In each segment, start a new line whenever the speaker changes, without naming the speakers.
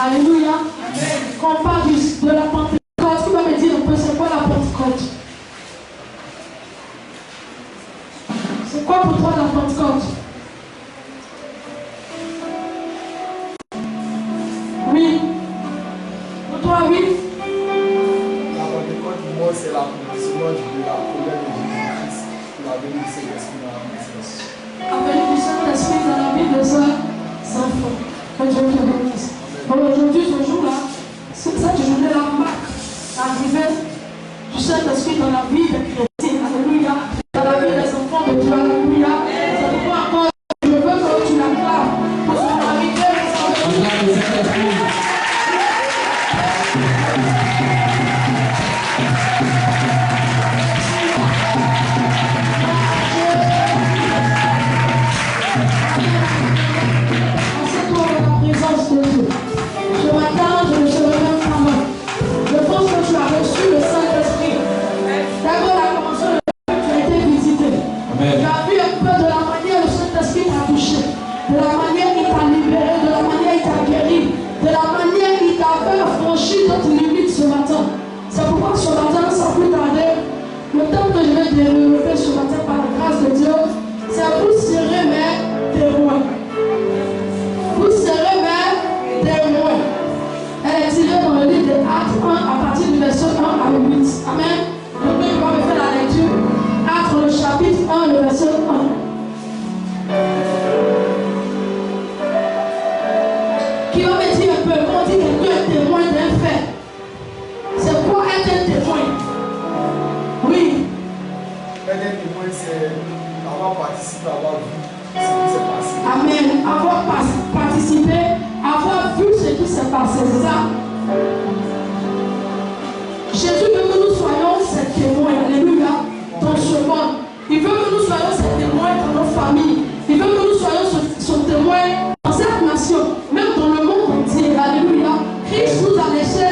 Alléluia. Quand on parle de la Pentecôte, qui va me dire un peu c'est quoi la Pentecôte? C'est quoi pour toi la Pentecôte? Oui. Pour toi, oui.
La Pentecôte, pour moi, c'est l'accomplissement de la colère de Jésus-Christ pour la venue du Saint-Esprit dans la maison.
La venue du Saint-Esprit dans la vie de sœurs sans foi. Que Dieu te bénisse. Aujourd'hui, ce jour-là, c'est cette journée-là marque l'arrivée du Saint-Esprit dans la vie des chrétiens. Alléluia. Dans la vie des enfants de Dieu. Alléluia. C'est pourquoi encore, je veux que tu l'acclames pour son arrivée. Assieds-toi dans la présence de Dieu. Ce matin, je ne serai même pas mort. Je pense que tu as reçu le Saint-Esprit. D'abord, la commencé le tu as été visité. Tu as vu un peu de la manière le Saint-Esprit t'a touché, de la manière il t'a libéré, de la manière il t'a guéri, de la manière il t'a fait franchir d'autres limites ce matin. C'est pourquoi ce matin, sans plus tarder, le temps que je vais développer ce matin par la grâce de Dieu, c'est vous serez mes témoins. Vous serez mes témoins. Elle est tirée dans le livre des Actes 1 à partir du verset 1 à 8. Amen. Donc, il va me faire la lecture. Actes, le chapitre 1, le verset 1. Qui va me dire un peu, quand on dit que quelqu'un est témoin d'un fait, c'est quoi être un témoin? Oui.
Être un témoin, c'est avoir participé, avoir vu ce qui s'est passé.
Amen. Avoir participé, avoir vu ce qui s'est passé, c'est ça? Jésus veut que nous soyons ses témoins, alléluia, dans ce monde. Il veut que nous soyons ses témoins dans nos familles. Il veut que nous soyons son témoin dans cette nation, même dans le monde entier, alléluia. Christ nous a laissé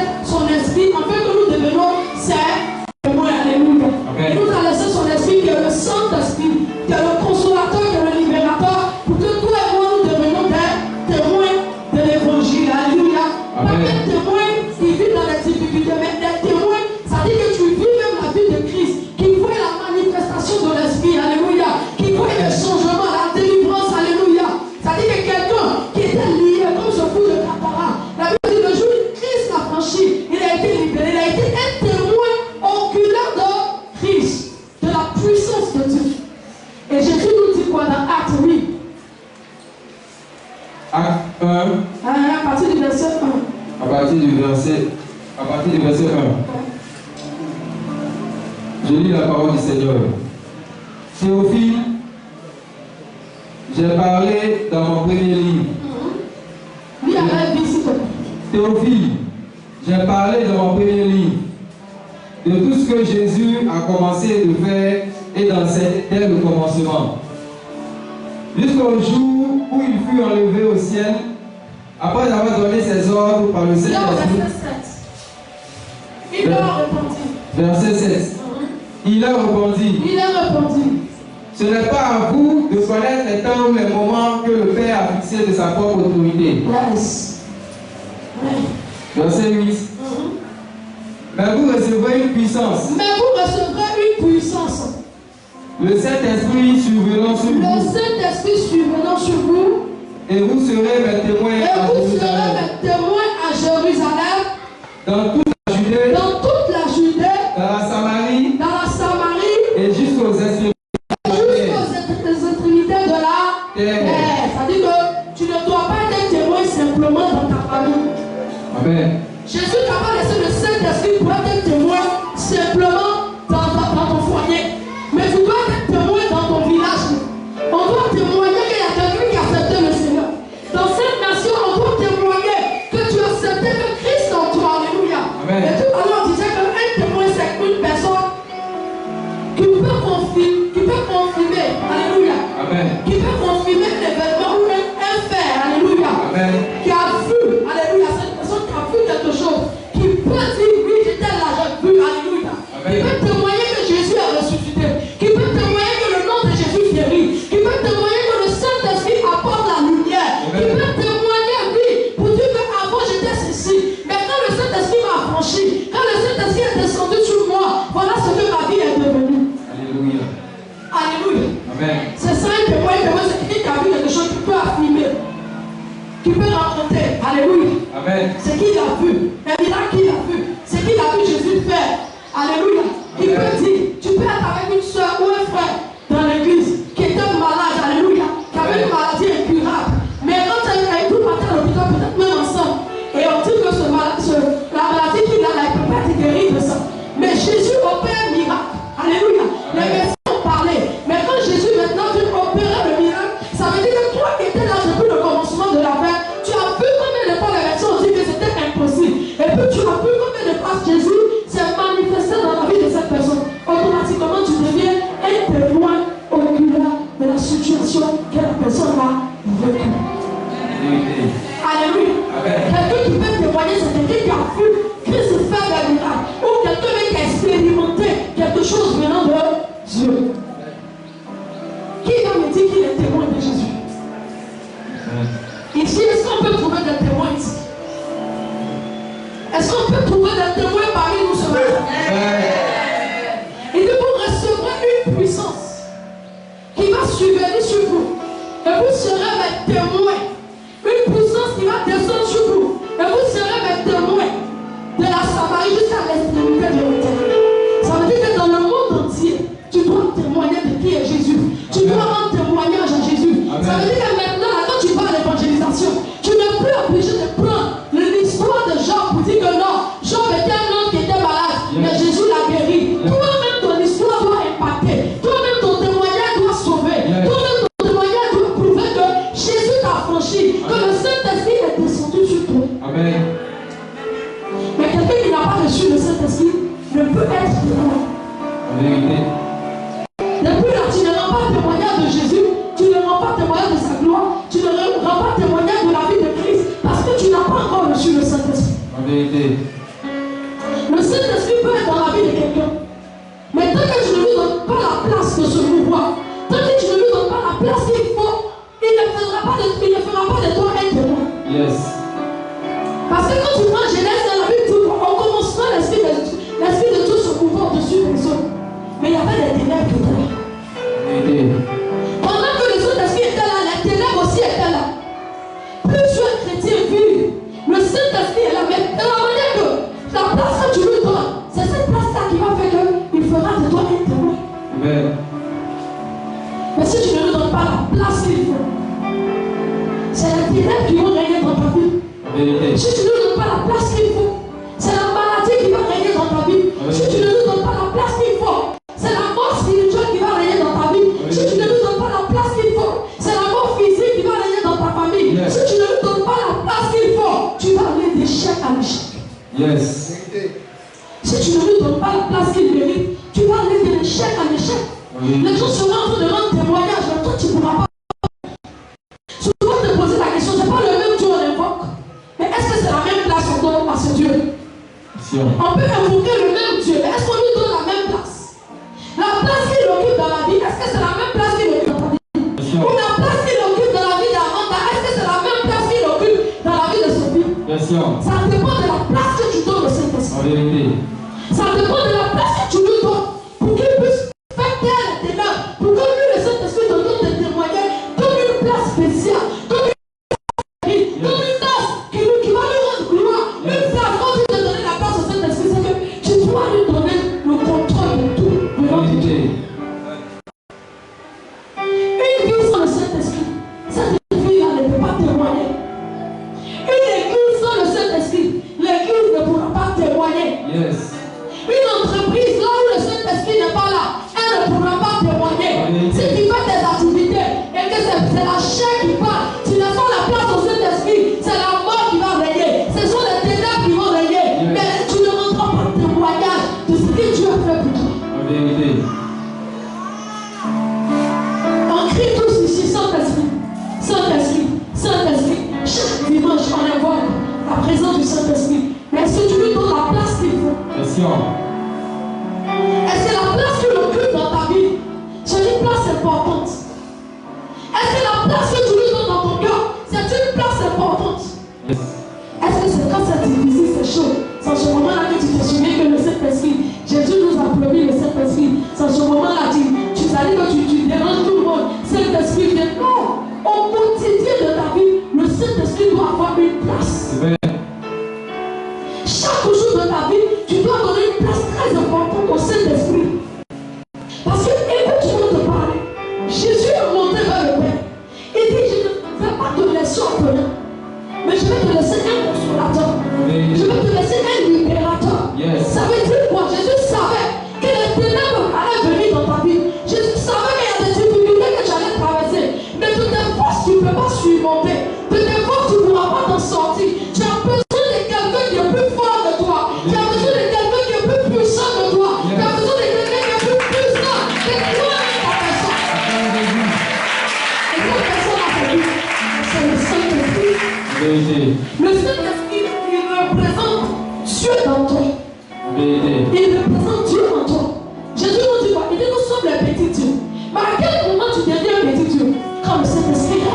à partir du verset 1. Je lis la parole du Seigneur. Théophile, j'ai parlé dans mon premier livre. Théophile, j'ai parlé dans mon premier livre de tout ce que Jésus a commencé de faire et d'enseigner dès le commencement, jusqu'au jour où il fut enlevé au ciel, après avoir donné ses ordres par le Saint-Esprit.
Il leur répondit.
Verset 16. Il leur répondit. Ce n'est pas à vous de connaître les temps ou les moments que le Père a fixé de sa propre autorité.
Yes.
Verset 8. Mais vous recevrez une puissance. Le Saint-Esprit survenant sur vous. Et vous serez mes témoins à Jérusalem. Dans toute la Judée. Dans la Samarie. Et jusqu'aux
extrémités de la terre. C'est-à-dire que tu ne dois pas être témoin simplement dans ta famille.
Amen.
Jésus t'a pas laissé le Saint-Esprit pour être témoin simplement dans ton foyer. Mais tu dois être témoin dans ton village. On doit témoigner qu'il y a quelqu'un qui a accepté le Seigneur. Dans cette nation, on doit témoigner que tu as accepté le Christ en toi. Alléluia.
Amen.
Et tout à l'heure, on disait qu'un témoin, c'est une personne qui peut confirmer. Alléluia.
Amen.
Qui peut confirmer l'événement ou un fait. Alléluia.
Amen.
Qui a vu. Alléluia. Cette personne qui a vu quelque chose. Qui peut dire oui, j'étais là, j'ai vu. Alléluia.
Amen.
Qui peut témoigner que Jésus a ressuscité. Qui peut témoigner que le nom de Jésus guérit. Qui peut témoigner que le Saint-Esprit apporte la lumière.
Amen.
Qui peut témoigner, oui, pour dire qu'avant j'étais ceci. Mais quand le Saint-Esprit m'a affranchi, quand le Saint-Esprit est descendu sur moi, voilà ce que ma vie est devenue.
Alléluia.
Alléluia.
Amen.
C'est ça un témoin, c'est quelqu'un qui a vu quelque chose qui peut affirmer, qui peut rencontrer. Alléluia.
Amen.
C'est qu'il a vu, un miracle qu'il a vu, c'est qu'il a vu Jésus faire. Alléluia. Il peut dire, tu peux être avec une soeur ou un frère dans l'église qui était malade, alléluia, qui avait une maladie incurable. Mais quand elle a tout parti à l'hôpital, peut-être même ensemble, et on dit que la maladie qu'il a, elle ne peut pas être guérie de ça. Mais Jésus opère un miracle. Alléluia. Les médecins ont parlé. Mais quand Jésus maintenant vient opérer le miracle, ça veut dire que toi qui étais là depuis le commencement de la fin, tu as vu combien de fois les médecins ont dit que c'était impossible. Et puis tu as vu combien de fois Jésus s'est manifesté dans la vie de cette personne. Automatiquement tu deviens un témoin oculaire de la situation que la personne a vécue. Alléluia. Quelqu'un qui peut témoigner, c'est quelqu'un qui a vu Christ faire des miracles. Ou quelqu'un qui a expérimenté quelque chose venant de Dieu. Qui va me dire qu'il est témoin de Jésus? Ici, est-ce qu'on peut trouver des témoins ici? Est-ce qu'on peut trouver des témoins parmi nous ce matin? Et de vous recevrez une puissance qui va survenir sur vous. Et vous serez mes témoins. Une puissance qui va descendre sur vous. Et vous serez mes témoins de la Samarie jusqu'à l'extrémité de la terre. Ça veut dire que dans le monde entier, tu dois témoigner de qui est Jésus. Tu dois rendre témoignage à Jésus. Amen. Ça veut dire que maintenant, quand tu vas à l'évangélisation, tu n'es plus obligé de prendre l'histoire de Jean pour dire que non, Jean était un homme qui était malade, mais Jésus l'a guéri. Toi-même, ton histoire doit impacter. Toi-même, ton témoignage doit sauver. Toi-même, ton témoignage doit prouver que Jésus t'a affranchi, que le Saint-Esprit est descendu sur toi.
Amen.
Mais quelqu'un qui n'a pas reçu le Saint-Esprit ne peut être témoin.
En vérité.
Depuis là, tu ne rends pas témoignage de Jésus, tu ne rends pas témoignage de sa gloire, tu ne rends pas témoignage de la vie de Christ parce que tu n'as pas encore reçu le Saint-Esprit.
En vérité.
Le Saint-Esprit peut être dans la vie de quelqu'un. Mais tant que tu ne lui donnes pas la place de se mouvoir, tant que tu ne lui donnes pas la place qu'il faut, il ne fera pas de toi un témoin.
Yes.
Parce que quand tu prends Genèse dans la Bible, au commencement, l'esprit de Dieu se mouvait au-dessus des hommes. Mais il y avait des ténèbres qui étaient là. Pendant que le Saint-Esprit était là, les ténèbres aussi étaient là. Plusieurs chrétiens vivent. Le Saint-Esprit est là. Mais de la manière que la place que tu lui donnes, c'est cette place-là qui va faire qu'il fera de toi un témoin.
Amen.
Mais si tu ne lui donnes pas la place qu'il faut, c'est les ténèbres qui vont régner dans ta vie.
Yes.
Si tu ne lui donnes pas la place qu'il mérite, tu vas aller de l'échec à l'échec.
Oui.
Les gens seront en train de rendre témoignage, mais toi tu ne pourras pas. Souvent te poser la question, c'est pas le même Dieu on invoque, mais est-ce que c'est la même place qu'on donne à ce Dieu? On peut invoquer le même Dieu, mais est-ce qu'on lui donne la même place? La place qu'il occupe dans la vie, est-ce que c'est la même place qu'il occupe dans ta vie? Ou la place qu'il occupe dans la vie d'Amanda, est-ce que c'est la même place qu'il occupe dans la vie de Sophie? Ça dépend de la place que tu donnes au Saint-Esprit. Ça dépend de la place que tu lui donnes pour qu'il puisse faire taire les ténèbres, pour que lui, le Saint-Esprit, te donne des témoignages, donne une place spéciale, donne une place qui va lui rendre gloire. Une place, quand tu te donnes la place au Saint-Esprit, c'est que tu dois lui donner le contrôle de tout. Une vie sans le Saint-Esprit, cette vie-là ne peut pas témoigner. Une église sans le Saint-Esprit, l'église ne pourra pas témoigner.
Yes.
Une entreprise là où le Saint-Esprit n'est pas là, elle ne pourra pas témoigner. Si tu fais tes activités et que c'est la chair qui parle, tu laisses pas la place au Saint-Esprit, c'est la mort qui va régner. Ce sont les ténèbres qui vont régner. Mais tu ne rendras pas témoignage de ce que Dieu a fait pour toi. On crie tous ici, Saint-Esprit, Saint-Esprit, Saint-Esprit. Chaque dimanche, on invoque la présence du Saint-Esprit. Mais est-ce que tu lui donnes la place qu'il faut? Est-ce que la place qu'il occupe dans ta vie, c'est une place importante? Est-ce que la place que tu lui donnes dans ton cœur, c'est une place importante? Est-ce que c'est quand c'est difficile, c'est chaud? C'est en ce moment-là que tu te souviens que le Saint-Esprit, Jésus nous a promis le Saint-Esprit. C'est en ce moment-là que tu savais que tu déranges tout le monde. Saint-Esprit vient. Non! Au quotidien de ta vie, le Saint-Esprit doit avoir une place. Chaque jour de ta vie, tu dois donner une place très importante au Saint-Esprit. Parce que, écoute-moi te parler. Jésus est monté vers le Père. Il dit, je ne vais pas te laisser orphelin, mais je vais te laisser un consolateur. Je vais te laisser un libérateur. Ça veut dire quoi? Jésus savait que les ténèbres allaient venir dans ta vie. Jésus savait qu'il y a des difficultés que tu allais traverser. Mais de tes forces, tu ne peux pas surmonter. De tes forces, tu ne pourras pas t'en sortir. Tu as besoin de quelqu'un qui est plus fort que toi. Tu as besoin de quelqu'un qui est plus puissant que toi. Tu as besoin de quelqu'un qui est plus puissant que toi et ta personne. Et cette personne a fait lui. C'est le Saint-Esprit. Le Saint-Esprit, il représente Dieu dans toi. Il représente Dieu en toi. Jésus nous dit quoi? Il dit nous sommes les petits dieux. Mais à quel moment tu deviens un petit Dieu? Quand le Saint-Esprit est.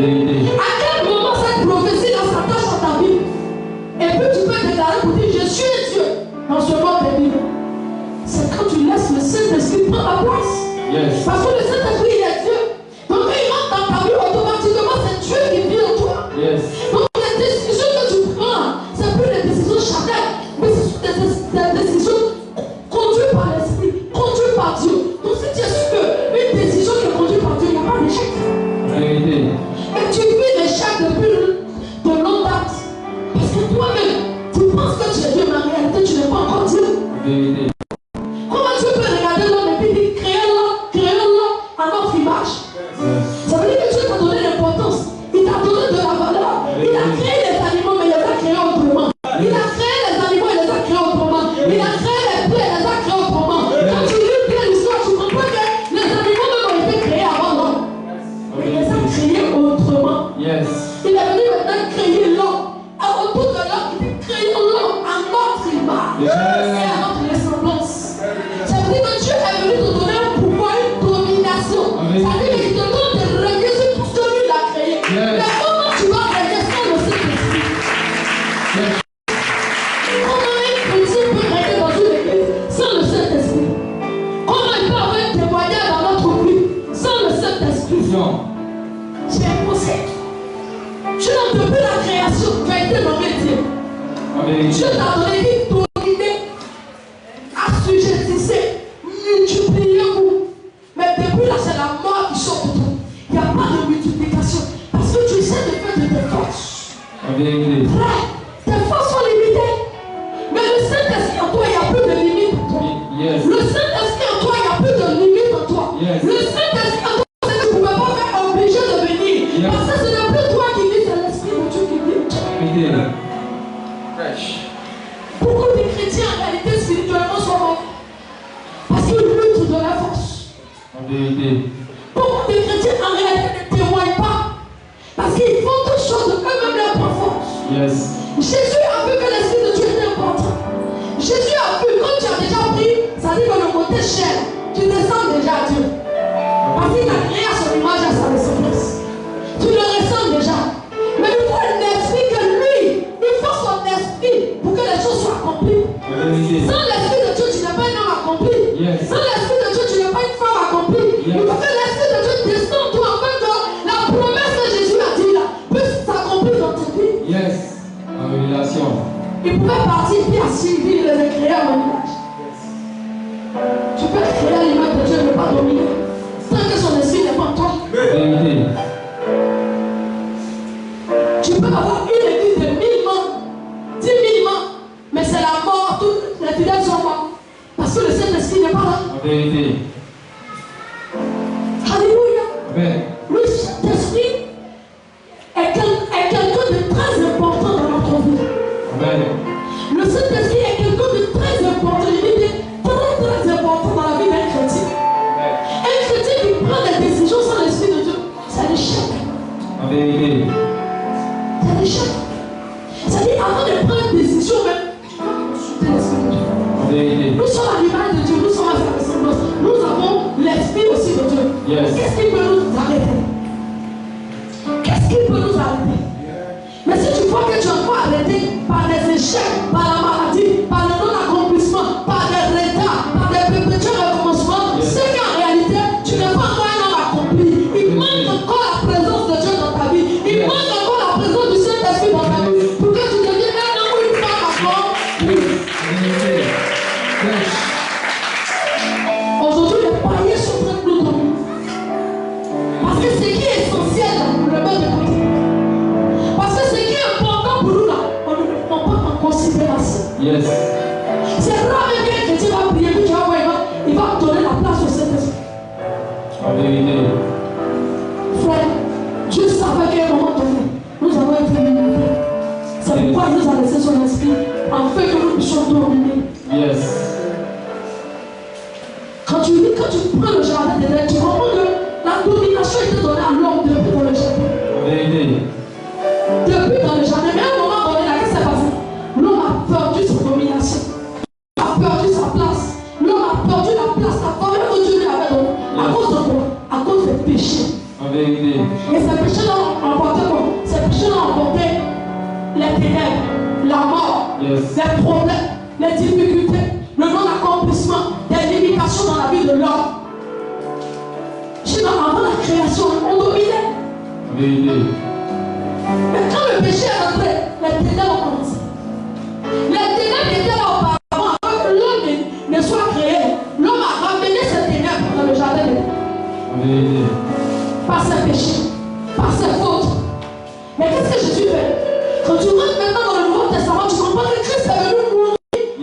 À quel moment cette prophétie-là s'attache à ta vie? Et puis tu peux déclarer pour dire je suis un Dieu dans ce monde de vie. C'est quand tu laisses le Saint-Esprit prendre la place. Parce que le Saint-Esprit il est Dieu. Donc quand il rentre dans ta vie, automatiquement c'est Dieu qui vit en toi. Donc les décisions que tu prends, c'est plus les décisions charnelles, mais ce sont des décisions conduites par l'Esprit, conduites par Dieu. Donc si tu es sûr qu'une décision qui est conduite par Dieu, il n'y a pas d'échec. Et tu vis l'échec depuis de longue date. Parce que toi-même, tu penses que tu es Dieu, mais en réalité, tu n'es pas encore Dieu. Comment tu peux regarder l'homme et puis dire créons-le à notre image? Ça veut dire que Dieu t'a donné l'importance. Il t'a donné de la valeur. Il a créé les animaux, mais il les a créés autrement. Il a créé les animaux, il les a créés autrement. Il a créé les plaies, il les a créés autrement. Quand tu lis bien l'histoire, tu comprends que les animaux même ont été créés avant l'homme. Mais il les a créés autrement. Il est venu maintenant créer l'homme. Autour de l'homme, il dit créons l'homme à notre image et à notre ressemblance. Ça veut dire que Dieu est venu te donner un pouvoir, une domination. Ça veut dire qu'il te donne de régner sur tout ce que lui a créé. Mais comment tu vas régner sans le Saint-Esprit? Comment un chrétien peut régner dans une église sans le Saint-Esprit? Comment il peut avoir un témoignage dans notre vie sans le Saint-Esprit? C'est impossible. Tu n'as plus la création, tu as été nommé Dieu. Dieu t'a donné une dominer, assujettissez, multipliez-vous. Mais depuis là, c'est la mort qui sort de toi. Il n'y a pas de multiplication. Parce que tu essaies de faire de tes forces. Frère, tes forces sont limitées. Mais le Saint-Esprit en toi, il n'y a plus de limite en toi. Le Saint-Esprit en toi, il n'y a plus de limite en toi. Le Saint-Esprit en toi, c'est que tu ne pouvais pas faire obligé de venir. Parce que ce n'est plus toi qui vis, c'est l'Esprit de Dieu qui vit. Beaucoup de chrétiens en réalité spirituellement sont morts. Parce qu'ils luttent de la force.
En vérité.
Beaucoup de chrétiens en réalité ne témoignent pas. Parce qu'ils font toutes choses eux-mêmes leur propre force.
Yes.
Jésus a vu que l'Esprit de Dieu était important. Jésus a vu, quand tu as déjà pris, ça dit que le côté cher, tu descends déjà à Dieu. Parce qu'il a créé à son image et à sa ressemblance. Tu le ressens déjà. Mais il faut un esprit que lui, il faut son esprit pour que les choses soient accomplies. Sans l'Esprit de Dieu, tu n'es pas un homme accompli.
Yes.
Sans l'Esprit de Dieu, tu n'es pas une femme accomplie.
Yes.
Il faut que l'Esprit de Dieu descende toi afin que la promesse que Jésus a dit là puisse s'accomplir dans ta vie.
Yes. En révélation.
Il pouvait partir puis à Sylvie, il les a créés à mon image. Tu peux créer à l'image de Dieu, ne pas dominer. Tant que son esprit n'est pas en toi.
Vérité.
Tu peux avoir une église de 1000 membres, 10 000 membres, mais c'est la mort, tous les fidèles sont morts. Parce que le Saint-Esprit n'est pas là.
En vérité.
Alléluia.
Amen.
Le Saint-Esprit est quelqu'un de très important dans notre vie.
Amen.
Le Saint-Esprit est quelqu'un de très important, je dis bien très très important dans la vie d'un chrétien. Un chrétien qui prend des décisions sans l'Esprit de Dieu, c'est un échec.
En vérité.
C'est un échec. C'est-à-dire, avant de prendre une décision, même, tu dois consulter l'Esprit de Dieu.
En vérité.
Nous sommes à l'image de Dieu, nous sommes à sa ressemblance. Nous avons l'Esprit aussi de Dieu.
Yes.
Qu'est-ce qui peut nous arrêter? Qu'est-ce qui peut nous arrêter? Mais si tu vois que tu es encore arrêté par des échecs, par la maladie, par le non-accomplissement, par des retards, par des perpétuels recommencements,
Yes.
c'est qu'en réalité, tu n'es pas encore un homme accompli. Il manque encore la présence de Dieu dans ta vie. Il
Yes.
manque encore la présence du Saint-Esprit dans ta vie. Pour que tu deviennes un homme ou une femme encore.
Vérité. Yes.
Aujourd'hui, les païens sont en train de nous dominer. Parce que ce qui est essentiel, on le met de côté. Parce que ce qui est important pour nous, là, on ne le prend pas en considération.
Yes.
C'est rare même qu'un chrétien va prier, puis tu vas voir, il va donner la place au Saint-Esprit.
En vérité.
Frère, Dieu savait qu'à un moment donné, nous allons être limités. C'est pourquoi il nous a laissé son esprit, afin que nous puissions dominer.
Yes.
Quand tu prends le jardin d'Éden, tu comprends que la domination était donnée à l'homme depuis dans le jardin.
En vérité.
Depuis dans le jardin, mais à un moment donné, là, qu'est-ce qui s'est passé? L'homme a perdu sa domination. Il a perdu sa place. L'homme a perdu la place, la faveur que Dieu lui avait donnée. À cause de quoi? À cause des péchés.
En vérité.
Et ces péchés-là ont emporté quoi? Ces péchés-là ont emporté les ténèbres, la mort,
Yes.
les problèmes, les difficultés, le non-accomplissement, des limitations dans la vie de l'homme. Sinon, avant la création, on dominait.
En vérité.
Mais quand le péché est entré, les ténèbres ont commencé. Les ténèbres étaient là auparavant, avant que l'homme ne soit créé. L'homme a ramené ces ténèbres dans le jardin de Dieu.
En vérité.
Par ses péchés, par ses fautes. Mais qu'est-ce que Jésus fait? Quand tu rentres maintenant dans le Nouveau Testament, tu comprends que Christ est venu mourir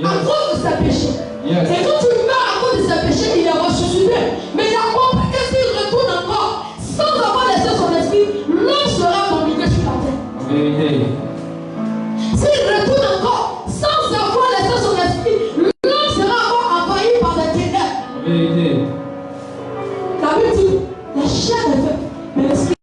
à cause de ses péchés.
Yes.
Et quand tu meurs à cause de ses péchés, il est ressuscité. Mais il a compris que s'il retourne encore, sans avoir laissé son esprit, l'homme sera dominé sur la terre.
En vérité.
S'il retourne encore, sans avoir laissé son esprit, l'homme sera encore envahi par des ténèbres.
En vérité.
La Bible dit, la chair est faite, mais l'esprit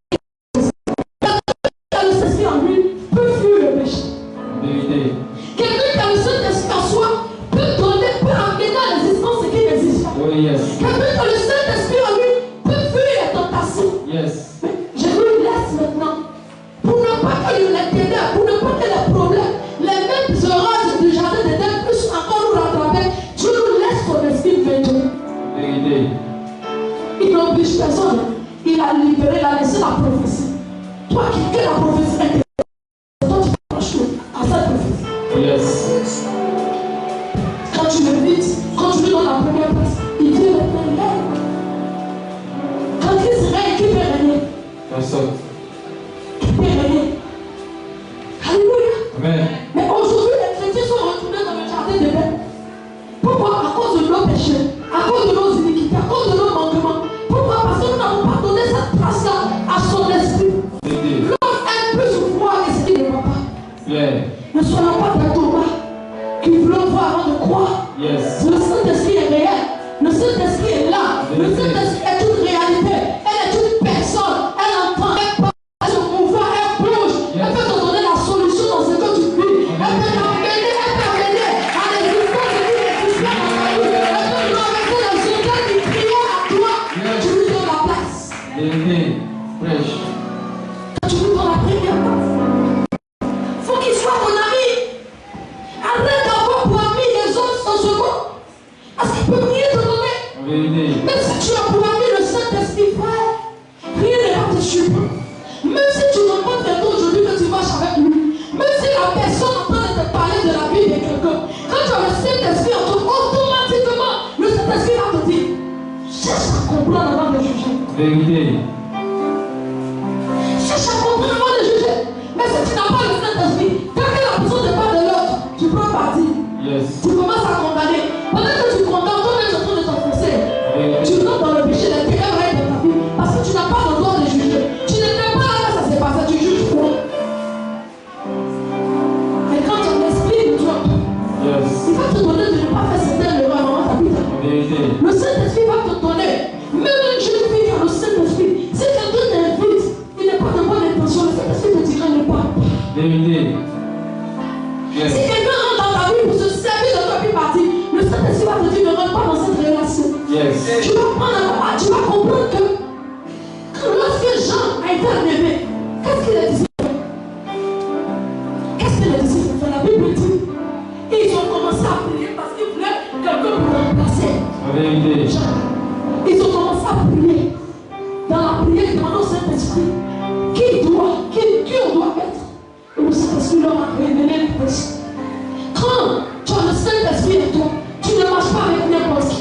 qui a le Saint-Esprit en lui peut fuir le péché.
En vérité.
Quelqu'un qui a le Saint-Esprit en soi peut donner, peut amener à l'existence ce qui n'existe pas.
Oh yes.
Quelqu'un qui a le Saint-Esprit en lui peut fuir les tentations.
Yes.
Mais je lui laisse maintenant. Pour ne pas que les ténèbres, pour ne pas que les problèmes, les mêmes orages du jardin d'Éden puissent encore nous rattraper, Dieu nous laisse son esprit venir.
En vérité.
Il n'oblige personne. Il a libéré, il a laissé la prophétie. Toi qui fais la prophétie est toi tu penches à cette prophétie.
Yes.
Quand tu médites, quand tu es dans la première place, il dit règne. Quand Christ règne, qui peut régner?
Personne.
Qui peut régner? Alléluia.
Amen.
Mais aujourd'hui, les chrétiens sont retournés dans le jardin d'Éden. Pourquoi? À cause de nos péchés, à cause de nos iniquités, à cause de nos manquements. Pourquoi? Parce que nous n'avons pas donné cette place-là à son esprit.
Vérité.
L'homme aime plus voir ce qu'il ne voit pas.
Claire.
Ne soyons pas des tomates.
Yes.
Le Saint-Esprit est réel. Le Saint-Esprit est là. Le Saint-Esprit est une réalité. Elle est une personne. Elle entend, elle parle, elle se mouvoir, elle bouge. Elle peut te donner la solution dans ce que tu vis. Elle peut t'amener à l'existence de l'inexistant dans ta vie. Elle peut nous amener dans ce temps qui criait à toi. Tu lui donnes la place.
Fraîche.
Tu lui donnes la première place. Faut qu'il soit ton ami. Arrête d'avoir pour ami les autres sans second. Parce qu'il peut rien te donner. Même si tu as pour ami le Saint-Esprit, frère, rien ne va te surprendre. Même si tu rencontres quelqu'un aujourd'hui que tu marches avec lui, même si la personne est en train de te parler de la vie de quelqu'un, quand tu as le Saint-Esprit en toi, automatiquement, le Saint-Esprit va te dire, cherche à comprendre avant de juger.
Vérité.
Cherche à comprendre avant de juger. Mais si tu n'as pas le Saint-Esprit, quand la personne te parle de l'autre, tu prends parti.
Yes.
Tu commences à condamner. Pendant que tu condamnes, toi-même tu es en train de t'enfoncer. Tu rentres dans le péché, les ténèbres règnent dans ta vie. Parce que tu n'as pas le droit de juger. Tu n'étais pas là quand ça s'est passé, tu juges quoi? Mais quand tu as l'esprit de Dieu, il va te donner de ne pas faire certaines erreurs dans ta vie. Le Saint-Esprit va te donner. Même une jeune fille qui a le Saint-Esprit, si quelqu'un t'invite, il n'est pas de bonne intention, le Saint-Esprit te dira ne pas. Si quelqu'un rentre dans ta vie pour se servir de toi puis partir, le Saint-Esprit va te dire ne rentre pas dans cette relation. Tu vas prendre un moment, tu vas comprendre que lorsque Jean a été enlevé, qu'est-ce qu'il a dit? Qu'est-ce qu'il a dit? La Bible dit, et ils ont commencé à prier parce qu'ils voulaient quelqu'un pour remplacer Jean. Ils ont commencé à prier. Dans la prière, ils demandent au Saint-Esprit qui on doit être. Et le Saint-Esprit leur a révélé le péché. Quand tu as le Saint-Esprit en toi, tu ne marches pas avec n'importe qui.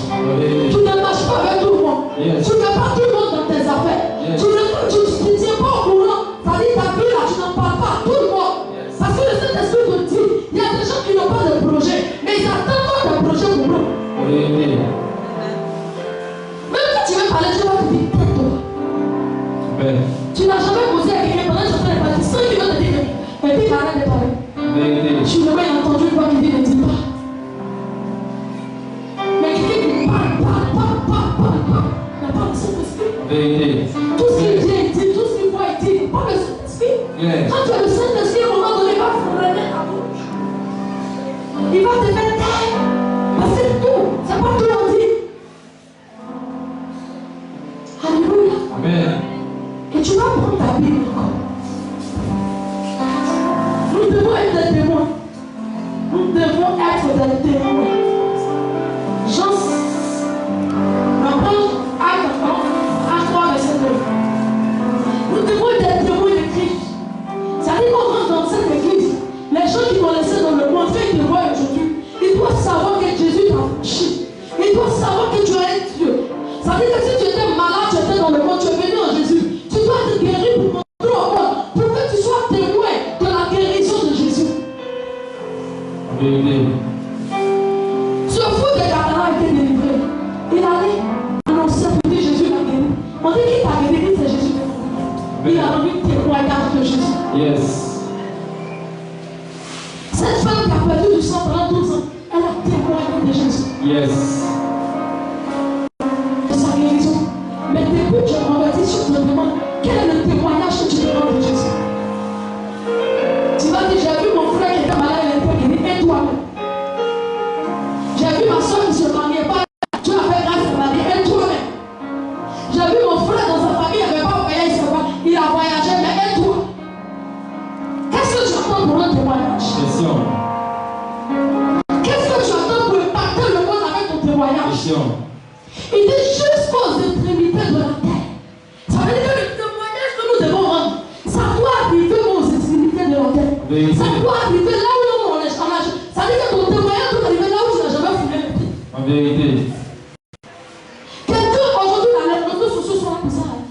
Tu ne marches pas avec tout le monde. Tu ne mets pas tout le monde dans tes affaires. Tu ne tiens pas au courant. C'est-à-dire ta vie là, tu n'en parles pas à tout le monde. Parce que le Saint-Esprit te dit, il y a des gens qui n'ont pas de projet, mais ils attendent pas de projet pour eux. Même quand tu veux parler, tu vas te dire, tais-toi. Tu n'as jamais posé à quelqu'un pendant que tu es en train de parler, sans qu'il va te dire, et puis arrête de parler. Tu n'as pas entendu une voix qui dit ne dis pas. Mais quelqu'un qui parle, n'a pas le Saint-Esprit. Tout ce qu'il dit, il dit, tout ce qu'il voit, il dit, pas le Saint-Esprit. Quand tu as le Saint-Esprit, à un moment donné, il va freiner ta bouche. Il va te faire taire. Parce que c'est tout. C'est pas tout on dit. Alléluia.
Amen.
Et tu vas prendre ta Bible encore. Nous devons être des témoins. Nous devons être des témoins. Jean, Acte 3, verset 9. Nous devons être des témoins de Christ. C'est-à-dire qu'on rentre dans cette église. Les gens qui vont laisser dans le monde, ils te voient aujourd'hui. Ils doivent savoir que Jésus t'a franchi. Ils doivent savoir que tu es Dieu. C'est-à-dire que si tu étais malade, tu étais dans le monde, tu es venu en Jésus. Tu dois être guéri pour montrer au monde, pour que tu sois témoin de la guérison de Jésus. Ce fou de Gadara a été délivré. Il allait annoncer pour dire Jésus l'a guéri. On dit qu'il t'a guéri, c'est Jésus. Il a rendu témoignage de Jésus.
Yes.
Cette femme qui a perdu du sang pendant 12 ans, elle a témoigné de Jésus.
Yes.
De sa guérison. Mais depuis que tu es converti, sur te demande quel est le témoignage que tu demandes de Jésus. Tu vas dire, j'ai vu mon frère qui était malade, il était guéri, et toi-même. J'ai vu ma soeur qui ne se mariait pas, tu as fait grâce à ma vie, et toi-même. J'ai vu mon frère dans sa famille, il n'avait pas voyagé, il a voyagé, mais et toi? Qu'est-ce que tu attends pour un témoignage?
Question.
Qu'est-ce que tu attends pour impacter le monde avec ton témoignage?
Question.
Il dit jusqu'aux extrémités de la terre. Ça veut dire que le témoignage que nous devons rendre, ça doit arriver aux extrémités de la terre. Ça doit arriver là où on est challenge. Ça veut dire que ton témoignage doit arriver là où tu n'as jamais foulé le pied.
En vérité.
Quelqu'un aujourd'hui dans les réseaux sociaux sont bizarres.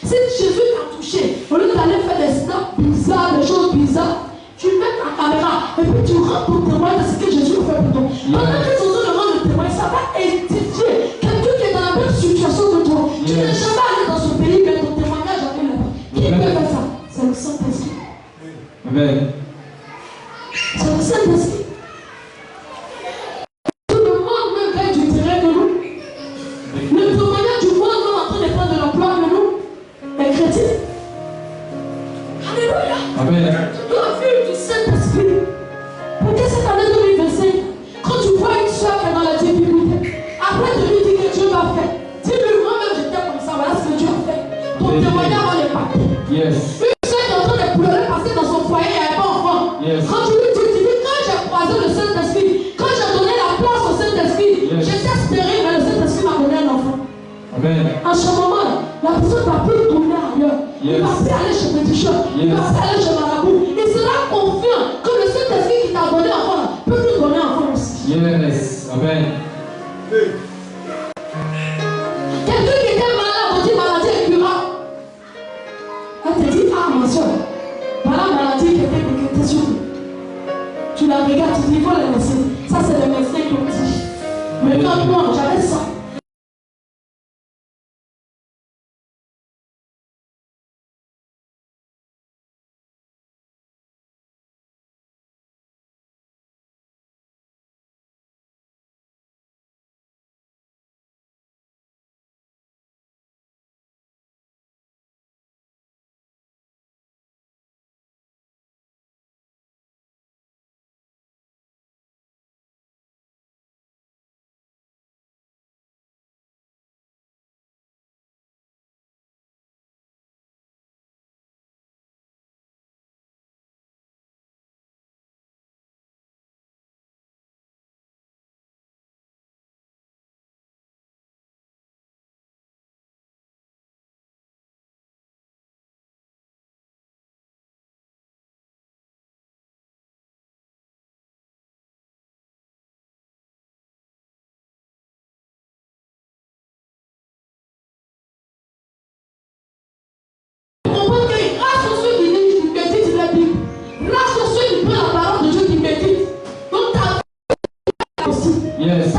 Si Jésus t'a touché, au lieu d'aller faire des snaps bizarres, des choses bizarres, tu mets ta caméra et puis tu rends ton témoin de ce que Jésus fait pour toi. Pendant que tu es rendre le témoin, ça va édifier quelqu'un qui est dans la même situation que toi. Tu n'es jamais allé dans ce pays, mais ton témoignage a été là-bas. Qui peut faire ça? C'est le Saint-Esprit.
Amen.
C'est le Saint-Esprit. Tout le personne ne va plus tourner ailleurs. Il va plus aller chez Petit Chef. Il va plus aller chez Marabout. Il sera confiant que le Saint-Esprit qui t'a donné enfant peut lui donner enfant aussi.
Yes. Amen.
Quelqu'un qui était malade, on dit maladie incurable. Elle te dit, ah ma soeur, voilà la maladie qui était sur nous. Tu la regardes, tu dis, il faut la laisser. Ça, c'est le médecin qui ont dit. Mais quand moi, j'avais ça.
Yes.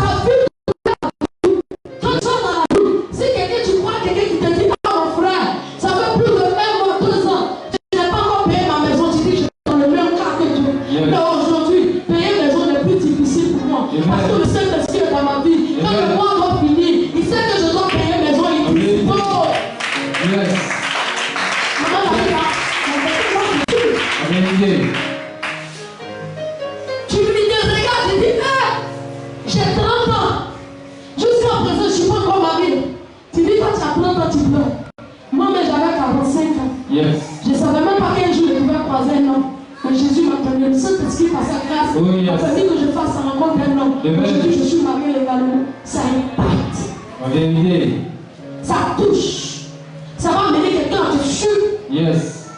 Quand tu vas dans la rue, si quelqu'un, tu crois quelqu'un qui te dit, ah mon frère, ça fait plus de 1 mois, 2 ans, je n'ai pas encore payé ma maison, tu dis que je suis dans le même cas que toi. Mais aujourd'hui, payer maison n'est plus difficile pour moi. Parce que le Saint-Esprit est dans ma vie. Quand le mois doit finir, il sait que je dois payer maison, il dit, oh.
Yes.
Maman, la vie là,
Amen.
tu lui dis, regarde, il dit, j'ai 30 ans. Jusqu'à présent, je ne suis pas encore mariée. Tu dis, quand tu as 30 ans, tu pleures. Moi, mais j'avais 45 ans.
Yes.
Je ne savais même pas quel jour je pouvais croiser un homme. Mais Jésus m'a donné le Saint-Esprit par sa grâce.
Oh, yes.
Il a permis que je fasse la rencontre d'un homme. Aujourd'hui, je suis mariée légalement. Ça impacte.
Amen.
Ça touche. Ça va amener quelqu'un à te suivre.
Yes.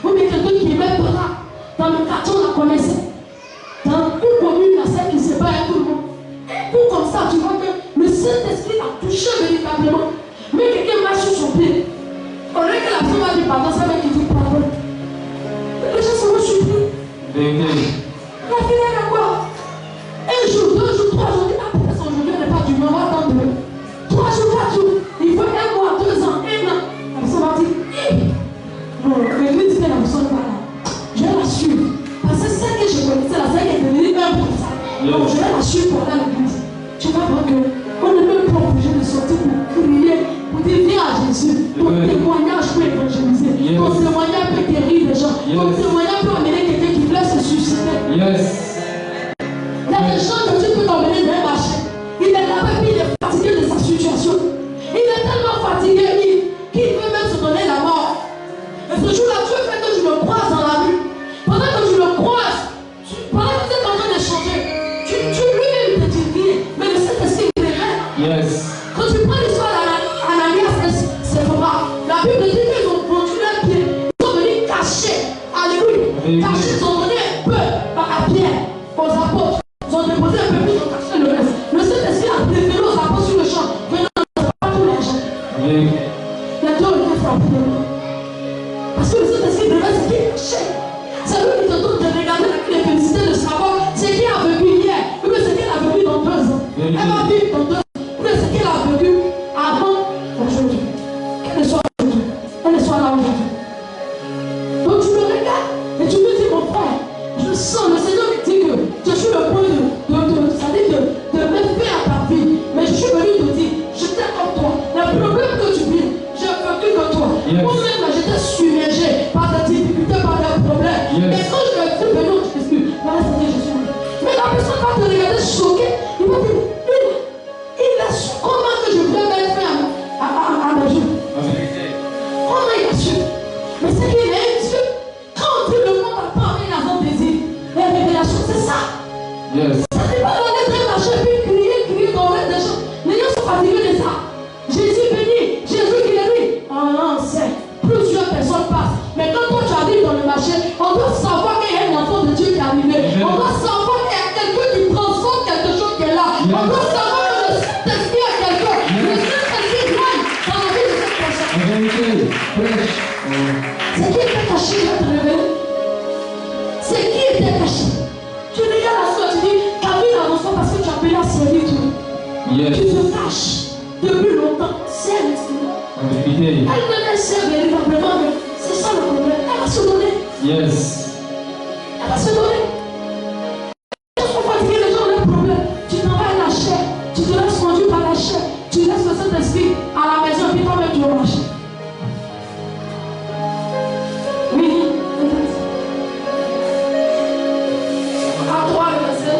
Ou bien quelqu'un qui est même là. Dans le quartier, on la connaissait. Dans une commune, là, celle qui se bat avec tout le monde. Un coup comme ça, tu vois que le Saint-Esprit a touché véritablement. Mais quelqu'un marche sur son pied. On dirait que la personne va dire pardon, c'est avec qui dit pardon. Les gens sont surpris. La fille est à quoi? 1 jour, 2 jours, 3 jours, ah peut-être aujourd'hui elle n'est pas du mais on va attendre 3 jours, 4 jours. Il faut 1 mois, 2 ans, 1 an. La personne va dire, non, l'église dit que la personne va là. Je vais la suivre. Parce que celle que je connaissais, la celle qui est devenue un pour ça. Donc je vais la suivre pour aller à l'église. Tu vas voir qu'on n'est même pas obligé de sortir pour crier, pour dire viens à Jésus. Ton témoignage peut évangéliser. Ton témoignage peut guérir les gens. Ton témoignage peut amener quelqu'un qui voulait se suicider.
Yes.
Il y a des gens que Dieu peut t'emmener dans un marché. Il est là-bas et il est fatigué de sa situation. Il est tellement fatigué qu'il peut même se donner la mort. Et ce jour-là, Dieu fait que je le croise dans la rue. Pendant que je le croise, pendant que tu es en train d'échanger, lui-même te dit rien. Mais le Saint-Esprit il est là.
Yes.
Quand tu prends l'histoire d'Ananias, c'est pas. La Bible dit qu'ils ont vendu leur pied. Ils sont venus cacher. Alléluia. Cacher, ils ont donné un peu à Pierre, aux apôtres. Ils ont déposé un peu plus, ils ont caché le reste. Le Saint-Esprit a révélé aux apôtres sur le champ. Venant pas tous les gens. Les deux ont été frappés de mort. Parce que le Saint-Esprit révèle ce qui est caché. C'est lui qui te donne de regarder avec les félicités de savoir ce qui a vécu hier, ou ce qu'elle a vécu dans 2 ans. Elle va vivre dans 2 ans, ou ce qu'elle a vécu avant aujourd'hui. Qu'elle soit aujourd'hui. Elle soit là aujourd'hui. Donc tu me regardes et tu me dis, mon frère, je sens, le Seigneur me dit que je suis le point de mettre fin à ta vie. Mais je suis venu te dire, j'étais comme toi. Le problème que tu vis, j'ai vécu que toi. Moi-même, j'étais submergé par des difficultés, par des problèmes. Mais quand je suis venu au Jésus, voilà, Seigneur, je suis venu. Mais la personne va te regarder choquée. Il va te dire, il a su comment que je peux mettre fin à ma vie. Comment il a su? Mais c'est qu'il est un Dieu. Quand on dit le monde n'a pas envie d'avoir désir, la révélation, c'est ça.
Yes.
Ça n'est pas dans les marcher, puis crier dans les gens. Les gens sont fatigués de ça. Jésus béni, Jésus guérit. marcher. On doit savoir qu'il y a un enfant de Dieu qui est arrivé. On doit savoir qu'il y a quelqu'un qui transforme quelque chose qui est là. On doit savoir que le Saint-Esprit a quelqu'un. Le Saint-Esprit règne dans la vie de cette personne. C'est qui était caché, je vais te révéler. C'est qui était caché. Tu regardes la soeur, tu dis, ta vie n'avance pas parce que tu as appelé à servir Dieu. Tu te caches depuis longtemps. C'est elle me laisse véritablement, mais c'est ça le problème. Elle va se donner.
Yes.
Elle va se donner. Il faut fatiguer les gens de leurs problèmes. Tu travailles la chair. Tu te laisses conduire par la chair. Tu laisses le Saint-Esprit à la maison et puis toi-même tu vas marcher. Oui. À toi le verset.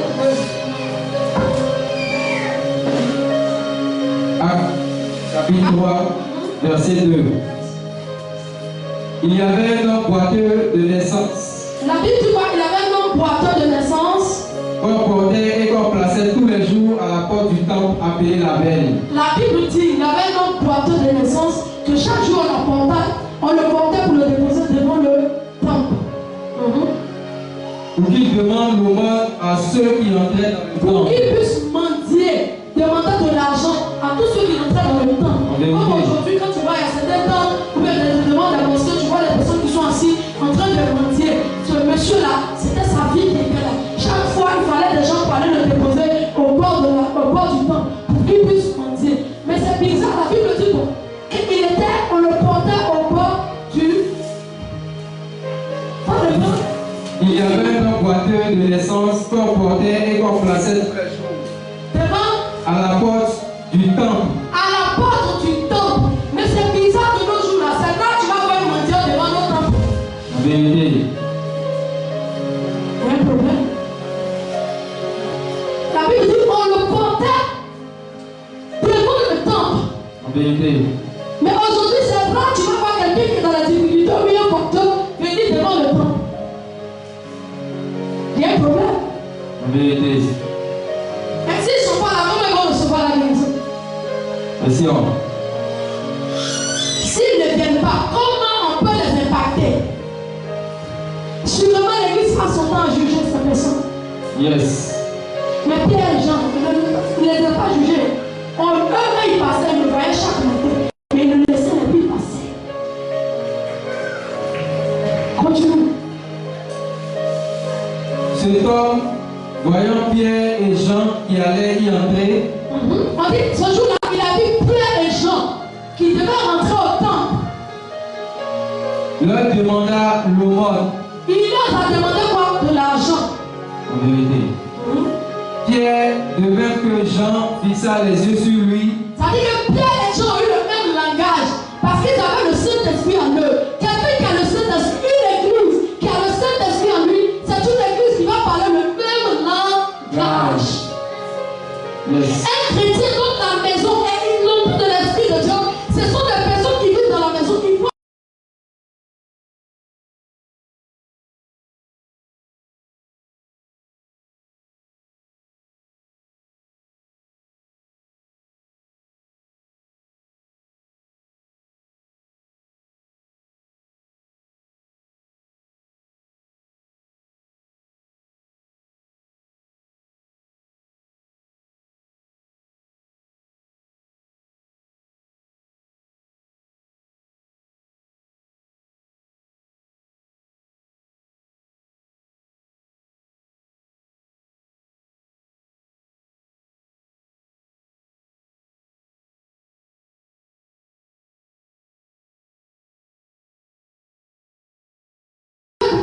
Acte chapitre 3, verset 2. Il y avait un homme boiteux de naissance,
La Bible dit quoi? Il avait un homme boiteux de naissance.
qu'on portait et qu'on plaçait tous les jours à la porte du temple appelé la Belle.
La Bible dit il y avait un homme boiteux de naissance que chaque jour on le portait pour le déposer devant le temple.
Pour qu'il demande l'aumône à ceux qui entraient dans le
Pour
temple.
qu'il puisse mendier, demander de l'argent à tous ceux qui entraient dans le temple. Comme aujourd'hui, quand tu vois, il y a certains temps où il y a des demandes d'abonnement, tu vois les personnes qui sont assises en train de mendier. Ce monsieur-là, c'était sa vie qui était là. Chaque fois, il fallait des gens pour aller le déposer au bord du temple pour qu'il puisse mendier. Mais c'est bizarre, la Bible dit bon. On le portait au bord du.
Il y avait un homme boiteux de naissance qu'on portait et qu'on plaçait tous les jours
Devant.
à la porte du temple.
À la porte du temple. Mais c'est bizarre de nos jours là. C'est là que tu vas voir un mendiant devant notre temple.
En vérité.
Il y a un problème. La Bible dit on le portait devant le temple.
En vérité.
Mais aujourd'hui, c'est rare, tu vas voir quelqu'un qui est dans la difficulté ou bien un porteur venir devant le temple. Il y a un problème.
En vérité.
Et s'ils ne sont pas là, comment ils vont recevoir la guérison?
Merci.
S'ils ne viennent pas, comment on peut les impacter? Sûrement, l'église passe son temps à juger cette personne.
Yes.
Mais Pierre et Jean, ils ne les ont pas jugés. Eux, ils passaient, ils le voyaient chaque matin. Mais ils ne laissaient la vie passer. Continue.
Cet homme, voyant Pierre et Jean qui allaient y entrer,
On dit, ce jour-là, il a vu Pierre et Jean qui devaient rentrer au temple.
leur demanda l'aumône.
Il leur a demandé quoi? De l'argent.
En vérité. Pierre, de même que Jean, fixa les yeux sur lui.
Ça veut dire que Pierre et Jean ont eu le même langage parce qu'ils avaient le Saint-Esprit en eux. Quelqu'un qui a le Saint-Esprit, une église qui a le Saint-Esprit en lui, c'est une église qui va parler le même langage.
Yes.
Un chrétien dans la maison et ils n'ont plus de l'Esprit de Dieu. Ce sont des personnes qui vivent dans la maison qui font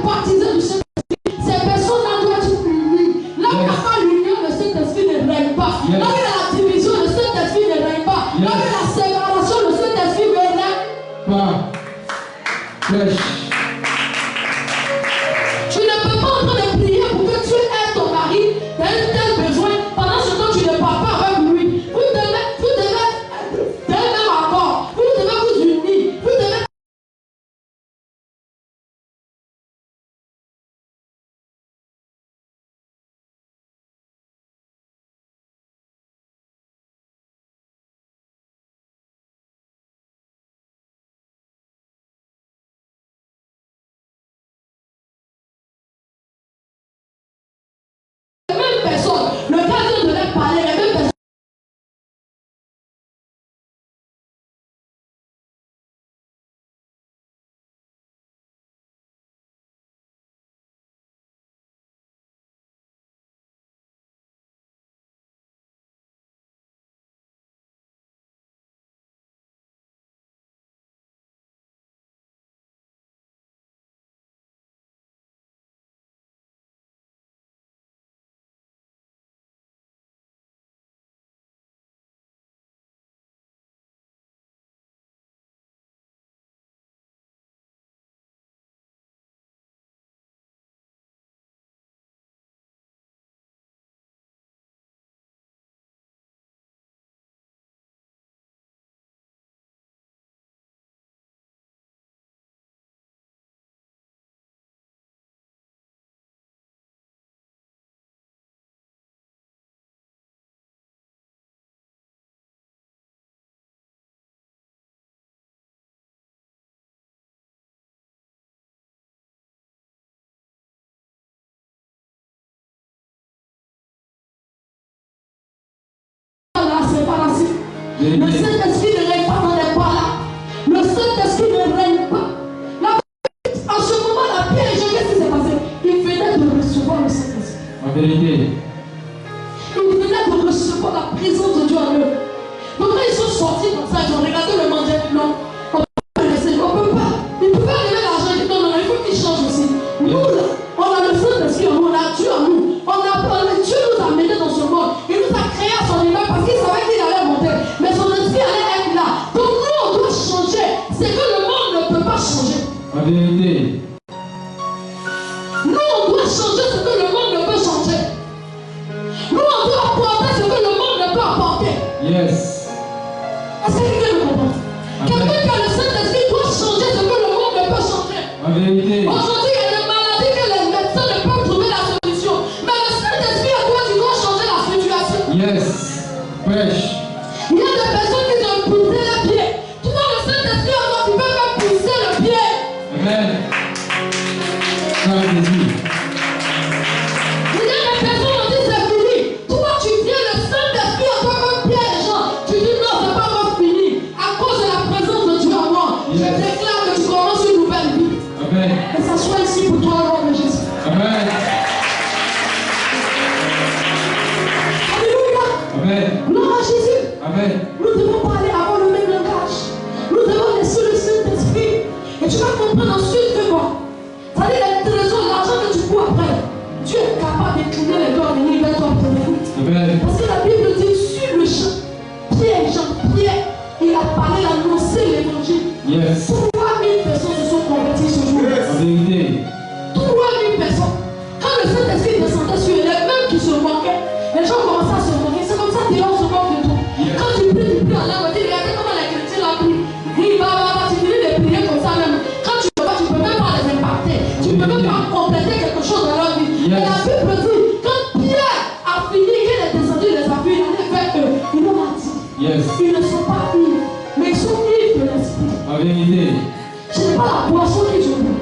baptisés du Saint-Esprit. Ces personnes-là doivent être unies. Là où il n'y a pas l'union, le Saint-Esprit ne règne pas. Là où il y a la division, le Saint-Esprit ne règne pas. Là où il y a la séparation, le Saint-Esprit ne règne
Pas. Flèche.
Le Saint-Esprit ne règne pas dans les palaces. Le Saint-Esprit ne règne pas. En ce moment, la Pierre et Jean, qu'est-ce qui s'est passé? Ils venaient de recevoir le Saint-Esprit.
En vérité.
Ils venaient de recevoir la présence de Dieu en eux. Donc quand ils sont sortis comme ça, ils ont regardé le mendiant. Non, on ne peut pas laisser, on ne peut pas. Ils ne peuvent pas arriver l'argent. Ils disent non, non, il faut qu'ils changent aussi. Nous, là, on a le Saint-Esprit en nous, on a Dieu en nous. Dieu nous a menés dans ce monde. Il nous a créé à son image parce qu'il savait qu'il allait monter. Mais son esprit allait être là. Donc nous, on doit changer. C'est que le monde ne peut pas changer.
En vérité.
Nous, on doit changer ce que le monde ne peut changer. Nous, on doit apporter ce que le monde ne peut apporter.
Yes.
Est-ce que quelqu'un me comprend? Quelqu'un qui a le Saint-Esprit doit changer ce que le monde ne peut changer.
En vérité.
Aujourd'hui, il y a des maladies que les médecins ne peuvent trouver la solution. Mais le Saint-Esprit à toi, tu dois changer la situation.
Yes. Fresh.
Il y a des personnes qui ont poussé le pied. Tu vois, le Saint-Esprit à toi, tu peux même pousser le pied.
Amen. Gloire à Jésus.
Il y a des personnes qui ont dit c'est fini. Toi, tu viens le Saint-Esprit à toi comme Pierre et Jean. Tu dis non, c'est pas encore fini. À cause de la présence de Dieu en moi, je déclare que tu commences une nouvelle vie.
Amen.
Que ça soit ici pour toi, au nom de Jésus.
Amen.
Alléluia.
Amen.
Gloire à Jésus.
Amen.
Nous devons parler avant le même langage. Nous devons laisser le Saint-Esprit. Et tu vas comprendre ensuite que quoi? C'est-à-dire les trésors, l'argent que tu cours après, Dieu est capable d'incliner les doigts et venir vers toi pour vous.
Amen.
Parce que la Bible dit sur le champ, Pierre, il a parlé, il a annoncé l'évangile.
Yes.
3000 personnes se sont converties ce jour.
En vérité.
3000 personnes. Quand le Saint-Esprit descendait sur les mêmes qui se moquaient, les gens commençaient à se moquer. C'est comme ça que on se moque de toi.
Yes.
Quand tu pries en langue, tu regardes comment les chrétiens l'ont pris. Tu finis de prier comme ça même. Quand tu ne peux pas, tu ne peux même pas les impacter. Tu ne peux même pas compléter quelque chose dans leur vie.
Yes.
Et la Bible dit, quand Pierre a fini, qu'il est descendu, il les a vus, il allait vers eux. Ils l'ont dit.
Yes.
Ils ne sont pas ivres, mais ils sont ivres de l'esprit.
En vérité.
Ce n'est pas la boisson qui je bois,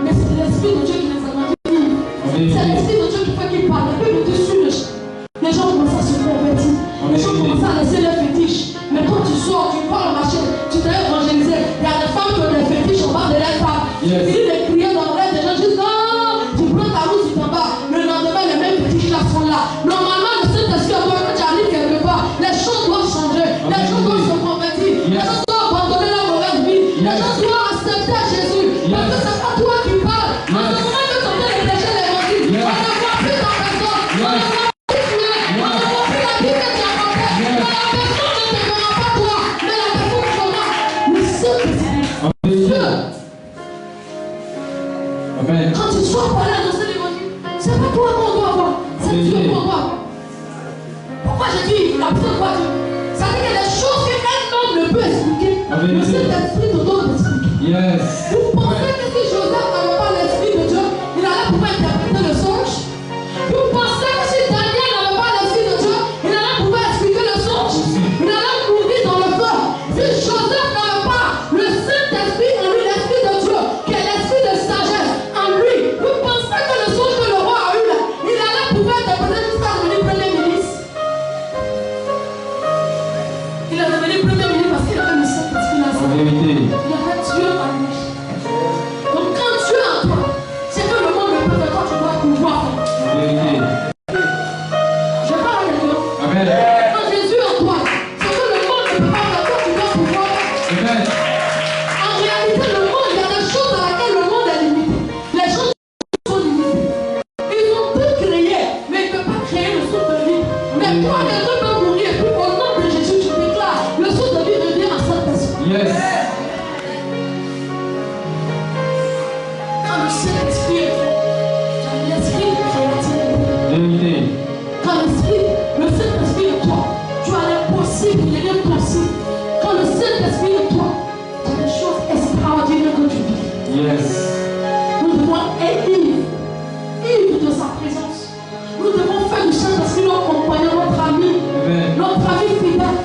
mais c'est l'esprit de Dieu qui les a rendus ivres. C'est l'esprit de Dieu qui fait qu'ils parlent. La Bible dit sur le champ. Les gens commencent à se convertir. Les gens commencent à laisser leurs fétiches. Mais quand tu sors, tu vois le marché, tu t'es évangélisé. Il y a des femmes qui ont des fétiches, on va de leur part. Tu finis de crier dans l'oreille des gens, disent non, tu prends ta route, tu t'en vas. Le lendemain, les mêmes fétiches là sont là. Normalement, le Saint-Esprit, quand tu arrives quelque part, les choses doivent changer. Les gens doivent se convertir. Les gens doivent abandonner leur mauvaise vie. Les gens doivent accepter Jésus. Parce que c'est pas toi qui parles. En ce moment que tu es en train de prêcher l'évangile, on ne voit plus ta personne. On ne voit plus tu es. On ne voit plus la vie que tu as portée. Mais la personne ne te verra pas toi. Mais la personne verra le Saint-Esprit. Dieu.
Amen.
Quand tu sois parlé à annoncer l'évangile, c'est pas toi qu'on doit avoir. C'est Dieu qu'on doit avoir. Pourquoi je dis la personne doit Dieu? Ça veut dire qu'il y a des choses qu'un homme ne peut expliquer. Le Saint-Esprit te donne d'expliquer.
Yes.
Vous pensez que si Joseph n'avait pas l'esprit de Dieu, il allait pouvoir interpréter le songe? Vous pensez que si Daniel n'avait pas l'esprit de Dieu, il allait pouvoir expliquer le songe? Il allait mourir dans le feu. Si Joseph n'avait pas le Saint-Esprit en lui, l'esprit de Dieu, qui est l'esprit de sagesse en lui, vous pensez que le songe que le roi a eu là, il allait pouvoir interpréter jusqu'à devenir premier ministre? Il est devenu premier ministre parce qu'il avait le Saint-Esprit là.
En vérité.
Il y avait Dieu en lui. Donc quand Dieu est en toi, c'est que le monde ne peut pas, toi tu dois pouvoir.
En vérité.
Je parle à quelqu'un.
Amen.
Quand Jésus est en toi, c'est que le monde ne peut pas faire, toi tu dois pouvoir.
Amen.
En réalité, le monde, il y a des choses dans lesquelles le monde est limité. Les gens sont limités. Ils ont tout créé, mais ils ne peuvent pas créer le souffle de vie. Mais toi, quelqu'un peut mourir, et puis au nom de Jésus, tu déclares, le souffle de vie revient à cette personne.
Yes.
Quand le Saint-Esprit est toi, l'esprit créatif.
Vérité.
Quand le Saint-Esprit est toi, tu as l'impossible, il est impossible. Quand le Saint-Esprit est toi, tu as des choses extraordinaires que tu vis.
Yes.
Nous devons être ivres de sa présence. Nous devons faire du Saint-Esprit notre compagnon, notre ami,
Amen.
notre ami fidèle.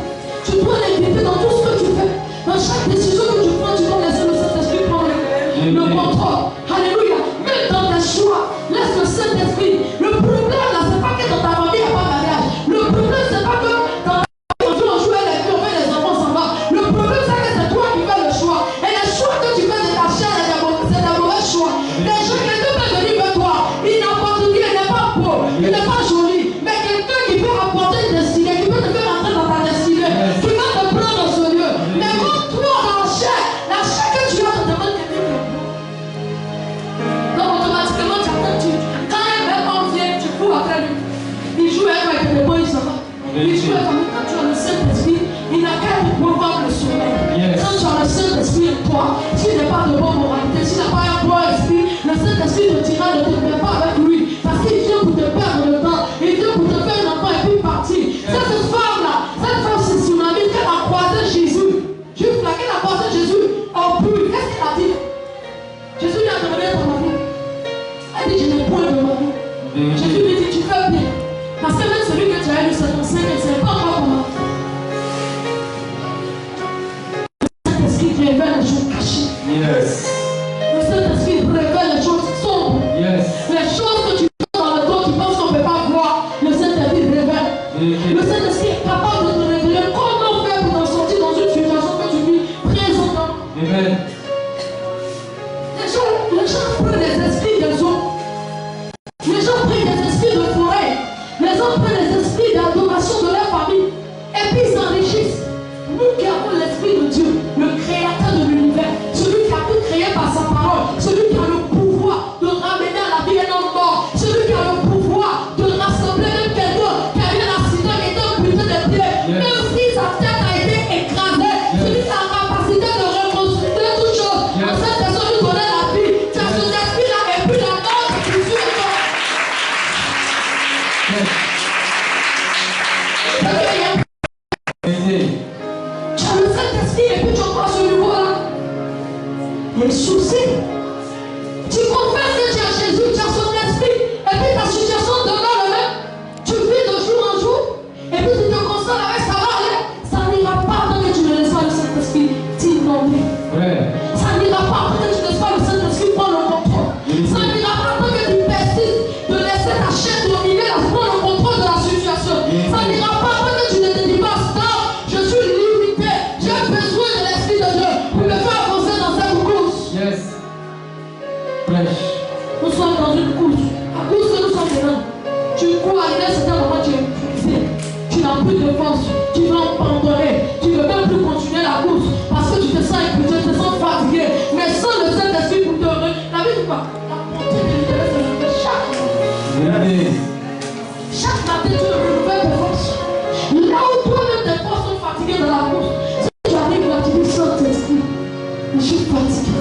Tu dois l'inviter dans tout ce que tu fais. Dans chaque décision que tu prends, tu dois laisser le Saint-Esprit prendre le contrôle. Alléluia. Même dans tes choix, laisse le Saint-Esprit. Le problème là, c'est pas que dans ta famille il n'y a pas de mariage. Le problème, c'est pas que dans ta famille on jouait les filles, on fait les Et tu es comme quand tu as le Saint-Esprit, il n'a qu'à te pouvoir le sommeil. Quand tu as le Saint-Esprit en toi, s'il n'est pas de bonne moralité, s'il n'a pas un bon esprit, le Saint-Esprit te dira de te faire pas avec lui. Parce qu'il vient pour te perdre le temps, il vient pour te faire un enfant et puis partir. Cette femme-là, c'est son amie, qu'elle a croisé Jésus. Juste là, qu'elle a croisé Jésus en pur. Qu'est-ce qu'elle a dit? Jésus lui a demandé ton mari. Elle dit, je n'ai point de mari. Jésus lui dit, tu fais bien. Parce que même celui que tu as eu, c'est ton Seigneur, c'est pas encore comment. Le Saint-Esprit révèle les choses cachées. Le Saint-Esprit révèle les choses sombres. Les choses que tu vois dans le dos, tu penses qu'on ne peut pas voir. Le Saint-Esprit révèle. Le Saint-Esprit est capable de te révéler comment faire pour t'en sortir dans une situation que tu vis présentement. Les gens prennent des esprits des eaux. Les gens prennent des esprits de forêt. Les gens prennent des esprits d'adoration de leur famille. Et puis ils s'enrichissent. Nous qui avons l'Esprit de Dieu, le créateur de l'univers, celui qui a tout créé par sa parole, celui qui a le pouvoir de ramener à la vie un homme mort, celui qui a le pouvoir de rassembler même quelqu'un qui a eu un accident et est amputé des pieds, même si sa tête a été écrasée, celui qui a la capacité de reconstruire toutes choses. Cette personne lui donnait la vie. C'est ce esprit-là et puis la mort qui tue et toi. Tu as le Saint-Esprit et puis tu crois ce niveau-là. Il y a un souci. Tu confesses que tu as Jésus, tu as son esprit, et puis ta situation demeure la même. Tu vis de jour en jour, et puis tu te consoles avec ça va aller. Ça n'ira pas tant que tu ne laisses pas le Saint-Esprit t'inonder. Ça n'ira pas tant que tu ne laisses pas le Saint-Esprit prendre le contrôle. Ça n'ira pas tant que tu persistes de laisser ta chair dominer, prendre le contrôle de la situation. Ça n'ira pas tant que tu ne te dis pas stop, je suis limité, j'ai besoin de l'Esprit de Dieu pour me faire avancer dans cette course. Nous sommes dans une course. La course que nous sommes dedans. Tu cours à un certain moment, tu es épuisé. Tu n'as plus de force. Tu vas abandonner. Tu ne veux même plus continuer la course parce que tu te sens épuisé, tu te sens fatigué. Mais sans le Saint-Esprit pour te la vie de quoi? La bonté de l'intérêt se renouvelle chaque jour. Chaque matin, tu renouvelles tes forces. Là où toi-même tes forces sont fatiguées dans la course, si tu arrives là, tu dis Saint-Esprit, je suis fatigué.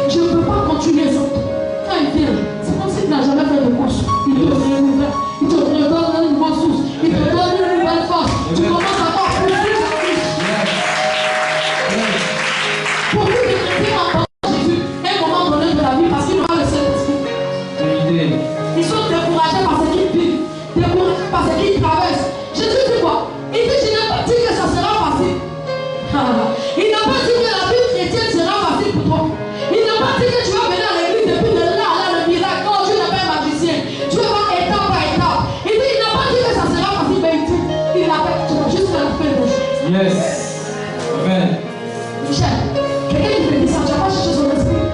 Je ne peux pas continuer sans toi. Quand il vient, c'est comme s'il n'a jamais fait de course. Il te renouvelle. Il te redonne une nouvelle source. Il te donne une nouvelle force. Tu commences à avoir plus de course. Pour vous de traiter en Jésus, à un moment donné de la vie, parce qu'il aura le Saint-Esprit. Ils sont découragés par ce qu'ils vivent, découragés par ce qu'ils traversent. Jésus dit quoi? Il dit, je n'ai pas dit que ça sera facile. Il n'a pas dit que la vie chrétienne sera facile pour toi. Il n'a pas dit que tu vas venir à l'église et puis de là à là le miracle. Non, Dieu n'est pas un magicien. Dieu va étape par étape. Il dit, il n'a pas dit que ça sera facile, mais il dit, il a fait, tu vas juste faire la fin des choses. Michel, quelqu'un qui te dit ça, tu n'as pas cherché son esprit.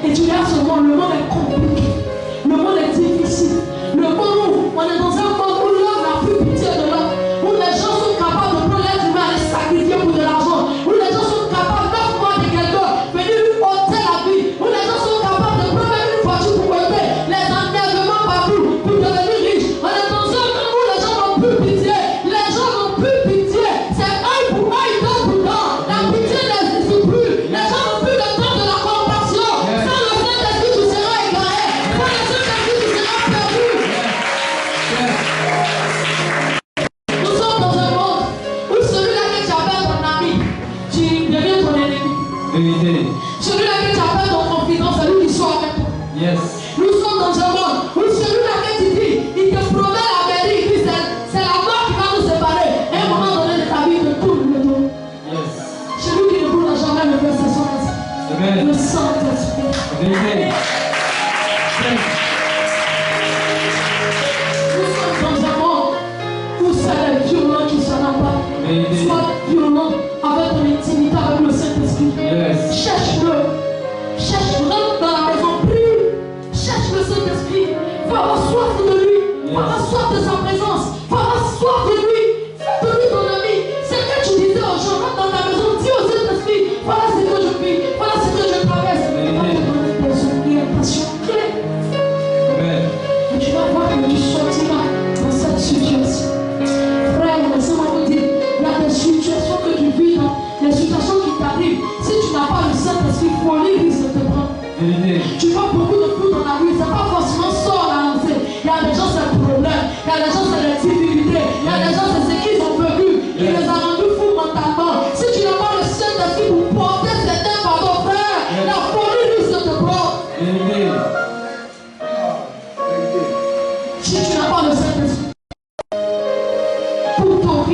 Et tu regardes ce monde, le monde est compliqué. Le monde est difficile. Le monde où on est dans un monde où l'homme n'a plus pitié de l'homme. Où les gens sont capables de prendre l'être humain à les sacrifier pour de l'argent. Où les gens sont capables d'offrir de quelqu'un, venir lui ôter la vie. Où les gens sont capables de prendre une voiture pour côté, les enterrements partout, pour devenir riches. On est dans un monde où les gens n'ont plus pitié. Les gens n'ont plus pitié. C'est œil pour œil, dent pour dent. La pitié n'existe plus. Les gens n'ont plus le temps de la compassion. Sans le Saint-Esprit, tu seras égaré. Sans le Saint-Esprit, tu seras perdu. Nous sommes dans un monde où celui-là que tu appelles ton ami, tu deviens ton ennemi. Celui-là que tu appelles ton confident, c'est lui qui sort avec toi. Nous sommes dans un monde où celui-là que tu dis, il te promet la mairie, il dit c'est la mort qui va nous séparer. Et à un moment donné de ta vie, il te tourne le dos. Celui qui ne pourra jamais le faire, c'est son esprit. Le Saint-Esprit. Nous sommes dans un monde où c'est les violents qui s'en emparent. Sois violent avec ton intimité avec le Saint-Esprit. Cherche-le. Cherche, rentre dans la maison, prie. Cherche le Saint-Esprit. Va avoir soif de lui. Va avoir soif de sa présence. Va avoir soif de lui. Fais de lui ton ami. C'est que tu disais aux gens, rentre dans ta maison, dis au Saint-Esprit, voilà ce que je vis, voilà ce que je traverse. Il va te donner des orientations clés. Et tu vas voir que tu sortiras dans cette situation. Frère et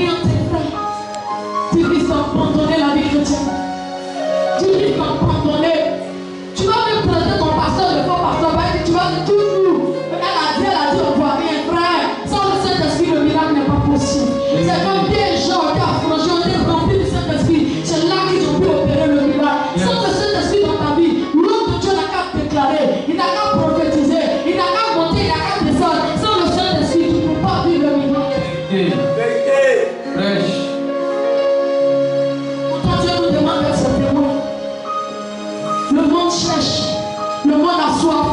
pris un tes frères. Tu risques d'abandonner la vie chrétienne. Tu risques d'abandonner. Tu vas même traiter ton pasteur de faux pasteur. Tu vas dire toujours. Elle a dit, on ne voit rien, frère. Sans le Saint-Esprit, le miracle n'est pas possible. C'est comme des gens qui ont été remplis du Saint-Esprit. C'est là qu'ils ont pu opérer le miracle. Sans le Saint-Esprit dans ta vie, l'homme de Dieu n'a qu'à déclarer, il n'a qu'à prophétiser, il n'a qu'à monter, il n'a qu'à descendre. Sans le Saint-Esprit, tu ne peux pas vivre le miracle. Pourtant Dieu nous demande d'être ses témoins. Le monde cherche, le monde a soif,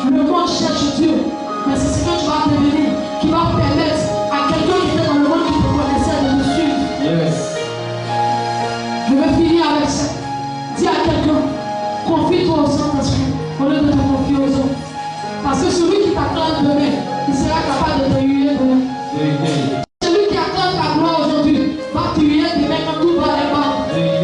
le monde cherche Dieu. Mais c'est ce que tu vas devenir qui va permettre à quelqu'un qui était dans le monde qui te connaissait de nous suivre.
Yes.
Je vais finir avec ça. Dis à quelqu'un, confie-toi au Saint-Esprit au lieu de te confier aux autres. Parce que celui qui t'acclame demain, il sera capable de te huer demain. Celui qui acclame ta gloire aujourd'hui va te huer demain quand tout va aller mal.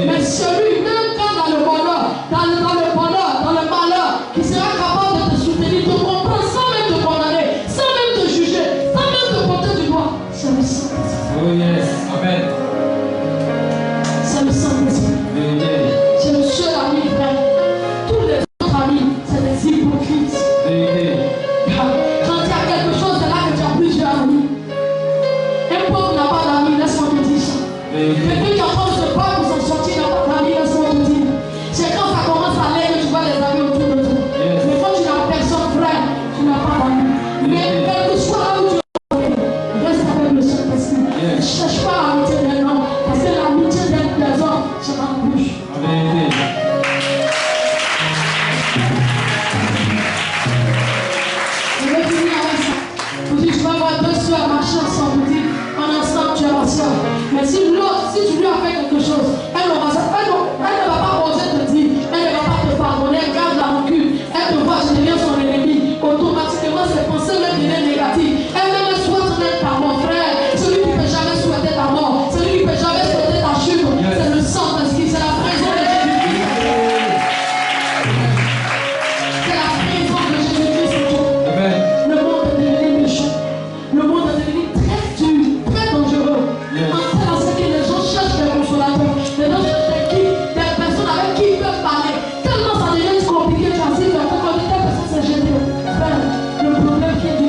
Mais celui, même quand dans le bonheur, dans le malheur, qui sera capable de te soutenir, de comprendre sans même te condamner, sans même te juger, sans même te porter du doigt, c'est le Saint-Esprit.
Oh yes. Amen.
C'est le Saint-Esprit. C'est le seul ami vrai. Tous les autres amis, c'est des hypocrites. Quand il y a quelque chose, c'est là que tu as plusieurs amis. Un pauvre n'a pas d'amis, laisse-moi te dire ça. Quelqu'un qui est en train de se battre pour s'en sortir n'a pas d'amis, laisse-moi te dire. C'est quand ça commence à l'air que tu vois les amis autour de toi. Mais quand tu n'as personne frère, tu n'as pas d'amis. Mais quel que soit là où tu es, reste avec le Saint-Esprit. Ne cherche pas l'amitié d'un homme, parce que l'amitié d'un personne, c'est dans la bouche. Je vais finir avec ça. Vous dites, je vais voir deux soeurs marcher ensemble. Vous dites, en instant, tu es ma soeur. Mais si l'autre, si tu lui as fait quelque chose, elle ne va pas oser te dire, elle ne va pas te pardonner, elle garde la rancune, elle te voit, je deviens son ennemi. Automatiquement, ses pensées même deviennent négatives. Elle-même souhaite ta mort, frère. Celui qui ne peut jamais souhaiter ta mort, celui qui ne peut jamais souhaiter ta chute, c'est le Saint-Esprit, c'est la présence de Jésus-Christ. C'est la présence de Jésus-Christ en toi. Le monde est devenu méchant. Le monde est devenu très dur, très dangereux. En ce que les gens cherchent des consolateurs. Les gens cherchent des personnes avec qui ils peuvent parler. Tellement ça devient compliqué, tu as dit que telle personne s'est jetée. Frère, le problème qui est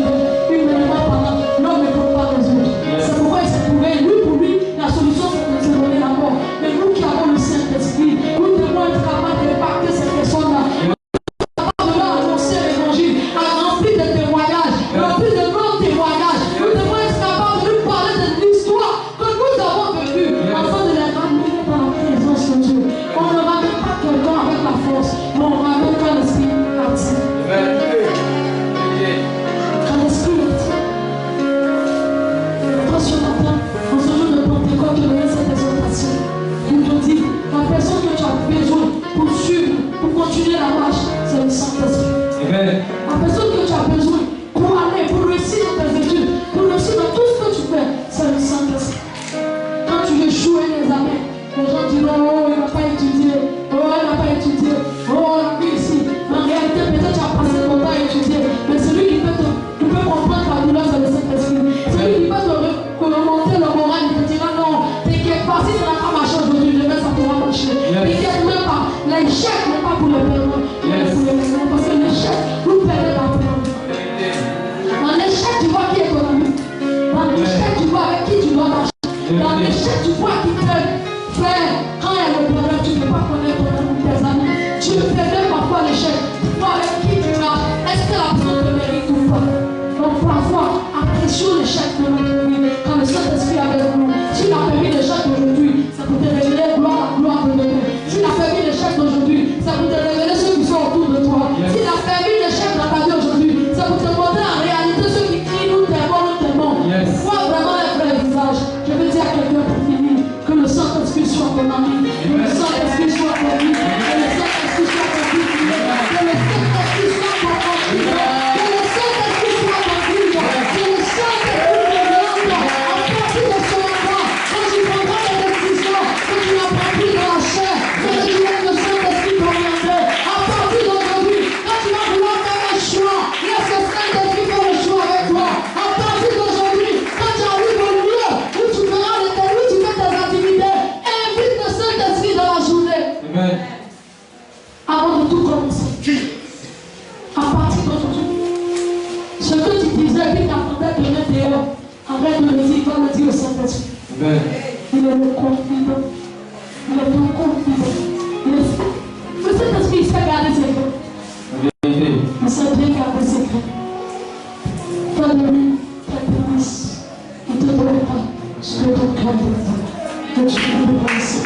humainement parlant, l'homme ne peut pas résoudre. C'est pourquoi il s'est trouvé, pour lui, la solution c'est de se donner la mort. Mais nous qui avons le Saint-Esprit, nous devons être capables d'impacter ces personnes-là. Nous devons annoncer l'évangile, remplir de témoignages, remplir de grands témoignages. Nous devons être capables de nous parler de l'histoire que nous avons vécue, afin de les ramener dans la présence de Dieu. On ne ramène pas quelqu'un avec la force, mais on ramène quand l'esprit partit. Quand l'esprit partit. Après ce matin, en ce jour de Pentecôte, je donne cette exhortation. Il te dit, la personne que tu as besoin pour suivre, pour continuer la marche, c'est le Saint-Esprit. La personne que tu as besoin pour aller, pour réussir dans tes études, pour réussir dans tout ce que tu fais, c'est le Saint-Esprit. Quand tu échoues, les amis, les gens diront, oh, il n'a pas étudié, oh, il n'a pas étudié, oh, il a vu ici. En réalité, peut-être tu as passé ton temps à étudier, mais celui qui peut comprendre ta douleur, c'est le Saint-Esprit. Celui qui peut te remonter le moral, il te dira, non, t'inquiète pas, si ça n'a pas marché aujourd'hui, demain ça pourra marcher. T'inquiète même pas, l'échec n'est pas pour le perdant, mais pour le perdant, parce que l'échec, vous perdez la perdant. Dans l'échec, tu vois qui est ton ami. Dans l'échec, tu vois avec qui tu dois marcher. Dans l'échec, tu vois qui t'aime. Frère, quand il y a le problème, tu ne peux pas connaître ton ami, tes amis. Tu le perds parfois l'échec. Tu vois avec qui tu marches. Est-ce que la personne te mérite ou pas? Donc parfois, apprécions l'échec de notre vie. Quand le Saint-Esprit est avec nous, s'il a permis l'échec d'aujourd'hui, ça peut te révéler gloire de demain. S'il a permis l'échec d'aujourd'hui, ça peut te révéler ceux qui sont autour de toi. S'il a permis l'échec dans ta vie aujourd'hui, ça peut te montrer en réalité ceux qui crient, nous t'aimons, nous t'aimons. Vois vraiment les vrais visages. Je veux dire à quelqu'un pour finir, que le Saint-Esprit soit ton ami, que le Saint-Esprit soit ton vie, que le Saint-Esprit soit ton vie, que le Saint-Esprit soit ton vie, que le Saint-Esprit soit ton vie, que le Saint-Esprit dit au Saint-Esprit.
Amen.
Il est le confident. Il est ton confident. Le Saint-Esprit, il sait garder ses cœurs. Il sait bien garder ses cœurs. Toi de lui, ta grâce, il te donnera ce que ton cœur demande. Que tu peux le penser.